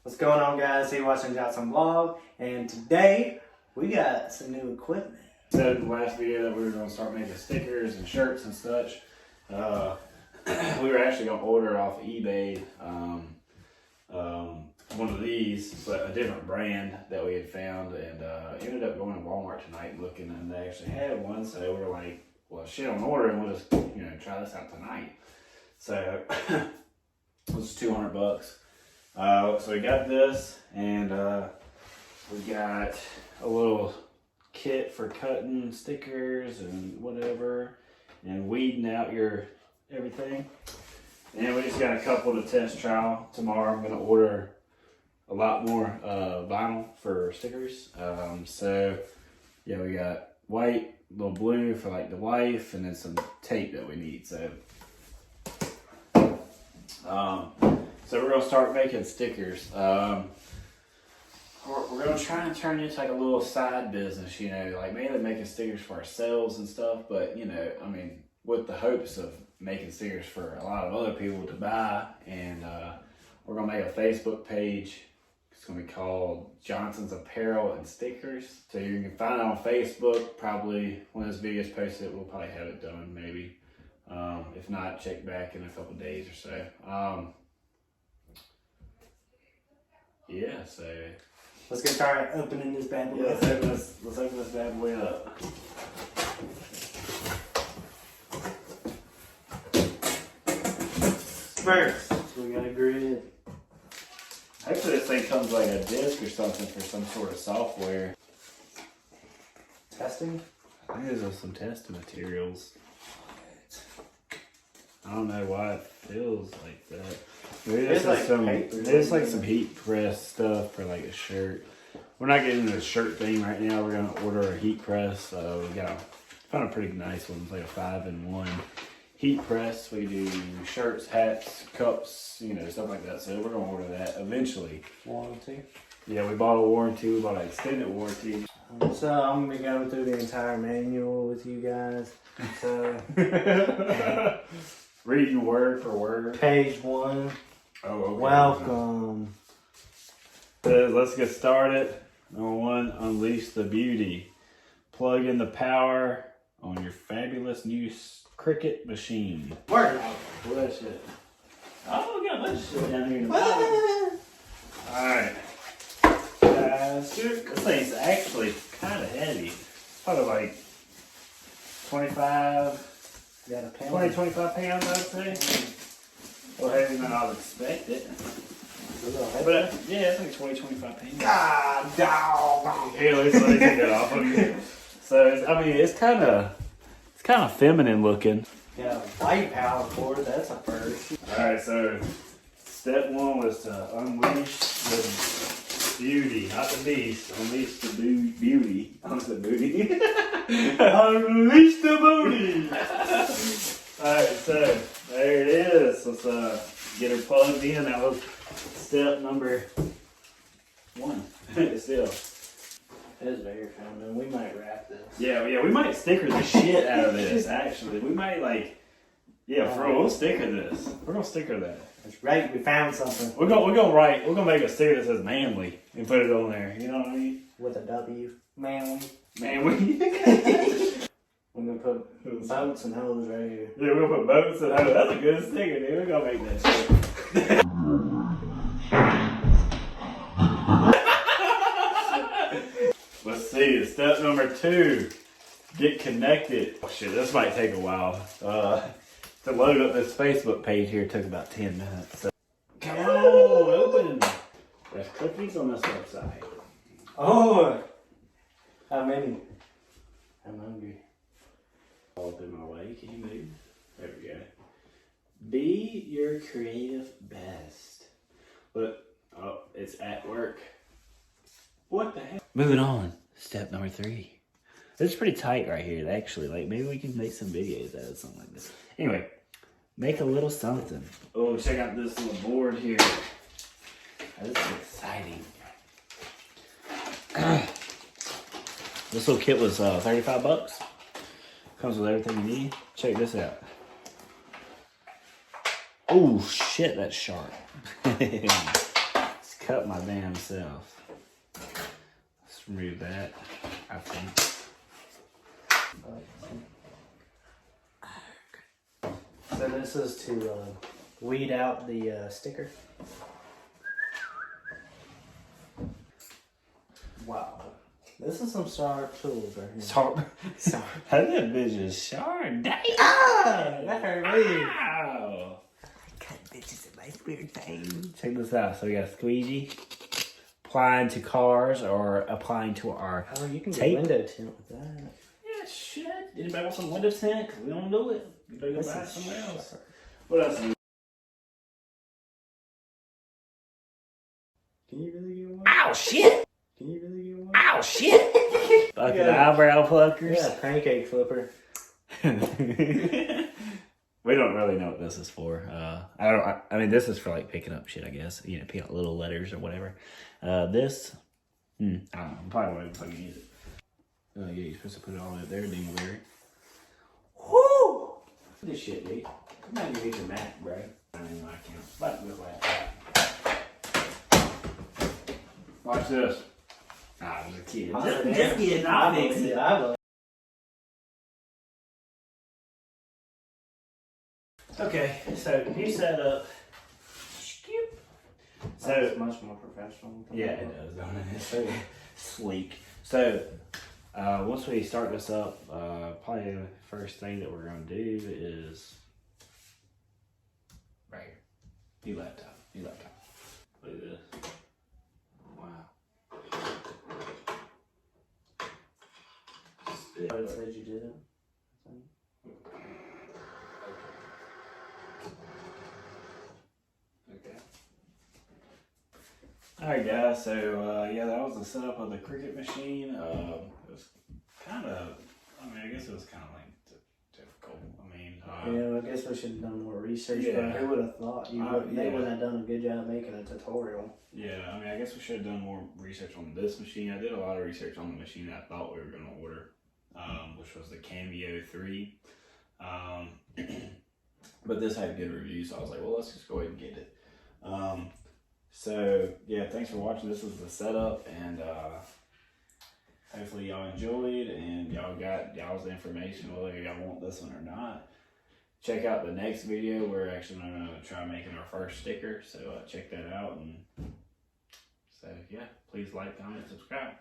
What's going on, guys? Here watching Johnson Vlog, and today we got some new equipment. Said in the last video that we were going to start making stickers and shirts and such. We were actually going to order off eBay one of these, but a different brand that we had found, and ended up going to Walmart tonight and looking, and they actually had one. So we were like, well, shit, I'm ordering. We'll just try this out tonight. So it was $200. So we got this, and we got a little kit for cutting stickers and whatever, and weeding out your everything. And we just got a couple to test trial. Tomorrow I'm gonna order a lot more vinyl for stickers. So yeah, we got white, a little blue for like the wife, and then some tape that we need. So we're gonna start making stickers. We're gonna try and turn it into like a little side business, like mainly making stickers for ourselves and stuff. But I mean, with the hopes of making stickers for a lot of other people to buy. And we're gonna make a Facebook page. It's gonna be called Johnson's Apparel and Stickers. So you can find it on Facebook. Probably when this video is posted, we'll probably have it done, maybe. If not, check back in a couple days or so. Yeah, so Let's get started opening this bad boy. Yeah, let's open this bad boy up. First, we got a grid. Actually, this thing comes like a disc or something for some sort of software. Testing? I think there's some testing materials. I don't know why it feels like that. Maybe It's like there's like some heat press stuff for like a shirt. We're not getting the shirt thing right now. We're gonna order a heat press. We found a pretty nice one. It's like a 5-in-1 heat press. We do shirts, hats, cups, stuff like that. So we're gonna order that eventually. Warranty. Yeah, we bought a warranty. We bought an extended warranty. So I'm gonna be going through the entire manual with you guys. So reading word for word. Page 1. Oh, okay. Welcome. Let's get started. Number 1, unleash the beauty. Plug in the power on your fabulous new Cricut machine. Word. What that shit? Oh, we got a bunch of shit down here in the bottom. Alright. This thing's actually kind of heavy. Probably like 20, 25 pounds, I'd say. Well, heavier than I would expect it. But yeah, it's like 20, 25 pounds. God, dog. Here, let me take that off of you. So, it's kind of feminine looking. Yeah, light power cord, that's a first. Alright, so step 1 was to unleash the beauty, not the beast. Unleash the beauty. Unleash the booty. Unleash the booty! Alright, so there it is. Let's get her plugged in. That was step number 1. Still. It is very feminine. We might wrap this. Yeah, we might sticker the shit out of this, actually. We might, for real, we'll sticker this. We're gonna sticker that. That's right, we found something. We're gonna make a sticker that says manly and put it on there. You know what I mean? With a W. Manly. Manly. We're gonna put boats and hoes right here. Yeah, we're gonna put boats and hoes. That's a good sticker, dude. We're gonna make that shit. Let's see, step number 2, get connected. Oh shit, this might take a while. To load up this Facebook page here took about 10 minutes. So. Come on, open. There's cookies on this website. Oh! How many? I'm hungry. All up in my way, can you move? There we go. Be your creative best. Look, oh, it's at work. What the heck? Moving on, step number 3. It's pretty tight right here, actually. Maybe we can make some videos out of something like this. Anyway, make a little something. Oh, check out this little board here. Oh, this is exciting. This little kit was $35. Comes with everything you need. Check this out. Oh shit, that's sharp. It's cut my damn self. Let's remove that, I think. So this is to weed out the sticker. Wow. This is some sharp tools right here. Sorry. That bitch is sharp. Damn. Ah! That hurt me. Wow. I cut bitches in my spare time. Check this out. So we got a squeegee. Applying to cars or applying to our Oh, you can get tape. window tint with that. Yeah, shit. Anybody want some window tint? Because we don't do it. You better go This buy is somewhere else. sharp. What else do you? Can you really get one? Ow, shit! Can you really get one? Ow, shit! Fucking eyebrow pluckers. Yeah, pancake flipper. We don't really know what this is for. I mean, this is for like picking up shit, I guess. You know, picking up little letters or whatever. This, I don't know. I'm probably won't even fucking use it. Oh, yeah, you're supposed to put it all the way up there, Dingleberry. Woo! This shit, dude. Come on, you use your Mac, bro. I don't know, I can't. Fuck this laptop. Watch this. Ah, I was a kid. Just kidding. I'll fix it. I will. Okay, so new setup. So It's much more professional. yeah, it does, don't it? It's very sleek. So once we start this up, probably the first thing that we're gonna do is right here. New laptop. New laptop. Look at this. Wow. But it said you did it. Okay. Alright guys, so yeah, that was the setup of the Cricut machine. It was kind of, I mean, I guess it was kind of like difficult. I mean, Yeah, I guess we should have done more research. Yeah. But who would have thought they yeah. wouldn't have done a good job making a tutorial? yeah, I mean, I guess we should have done more research on this machine. I did a lot of research on the machine I thought we were going to order, which was the Cameo 3. But this had good reviews, so I was like, well, let's just go ahead and get it. So yeah, thanks for watching. This is the setup, and hopefully y'all enjoyed and y'all got y'all's information whether y'all want this one or not. Check out the next video. We're actually gonna try making our first sticker, so check that out. And so yeah, please like, comment, subscribe.